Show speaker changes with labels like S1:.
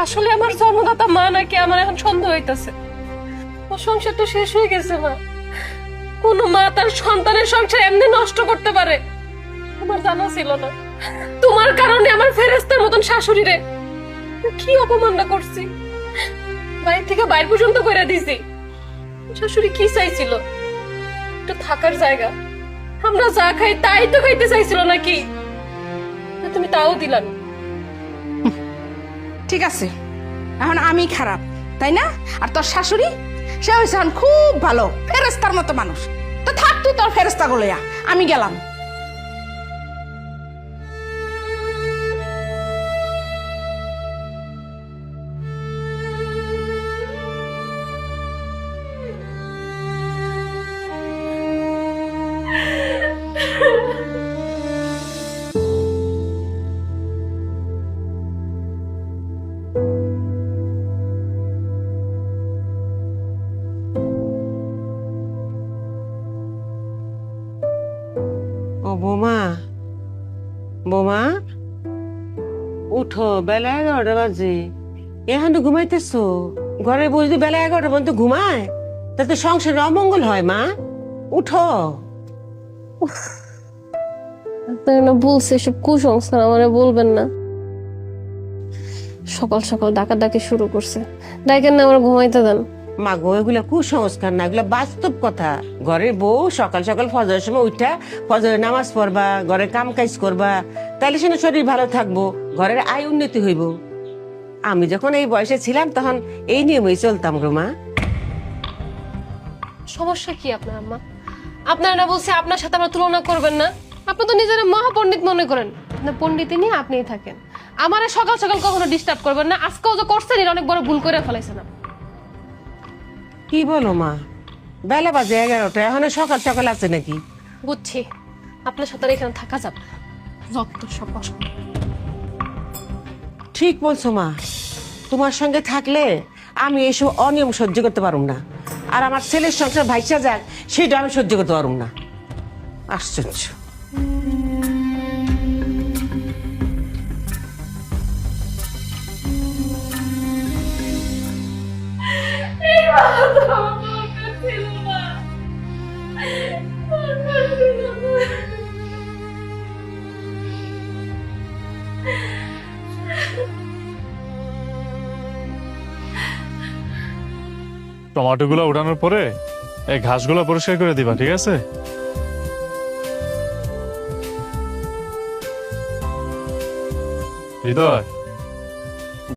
S1: আসলে আমার জন্মদাতা মা নাকি আমার এখন সন্দেহ হইতাছে। ও সংসার তো শেষ হয়ে গেছে মা। কোন মা তার সন্তানের সংসার এমনি নষ্ট করতে পারে? আমার জানা ছিল না। তোমার কারণে আমার ফেরেস্তার মতন শাশুড়ি রে কি অপমাননা করছি, বাড়ি থেকে বাইরে পর্যন্ত করে দিছি। শাশুড়ি কি চাইছিল? একটু থাকার জায়গা। আমরা যা খাই তাই তো খাইতে চাইছিল নাকি? তুমি তাও দিলা না।
S2: ঠিক আছে, এখন আমি খারাপ তাই না? আর তোর শাশুড়ি সে হয়েছে এখন খুব ভালো, ফেরেস্তার মতো মানুষ। তো থাক তুই তোর ফেরেস্তা গুলোয়া, আমি গেলাম।
S3: ও বোমা, বোমা উঠো, বেলা 11টা বাজে, এখানে ঘুমাইতেছো? ঘরে বসে বেলা 11টা পর্যন্ত ঘুমায়? তাতে সংসারে অমঙ্গল হয় মা, উঠো।
S1: আপনারা না বলছে এসব কুসংস্কার আমারে বলবেন না। সকাল সকাল ডাকাডাকি শুরু করছে, ডাকেন না আমার ঘুমাইতে দেন।
S3: মা গো, এগুলা কুসংস্কার না, এগুলা বাস্তব কথা। ঘরের বউ সকাল সকাল ফজরের সময় উঠা ফজরের নামাজ পড়বা, ঘরের কাম কাজ করবা, তাইলে সে শরীর ভালো থাকবো, ঘরের আয় উন্নতি হইব। আমি যখন এই বয়সে ছিলাম তখন এই নিয়মেই চলতাম গো মা।
S1: সমস্যা কি আপনার আম্মা? আপনারা না বলছে আপনার সাথে আমরা তুলনা করবেন না? আপনি তো নিজের মহাপণ্ডিত মনে করেন। না, পণ্ডিত নিয়ে আপনিই থাকেন। আমারে সকাল সকাল কখনো ডিস্টার্ব করবেন না। আজকেও যে করছেন এটা অনেক বড় ভুল করে ফেলাইছেন আপনি।
S3: কি বলো মা, বেলা বাজে 11টা, এখন সকাল সকাল আছে নাকি?
S1: বুঝছি, আপনার সাথে আর এখানে থাকা যাবে না। যত সব অসম্ভব।
S3: ঠিক বলছো মা, তোমার সঙ্গে থাকলে আমি এসব অনিয়ম সহ্য করতে পারুম না, আর আমার ছেলের সংসার ভাইসা যাক সেটা আমি সহ্য করতে পারুম না। আশ্চর্য।
S4: টমেটোগুলো উঠানোর পরে এই ঘাসগুলো পরিষ্কার করে দিবা, ঠিক আছে? হৃদয়,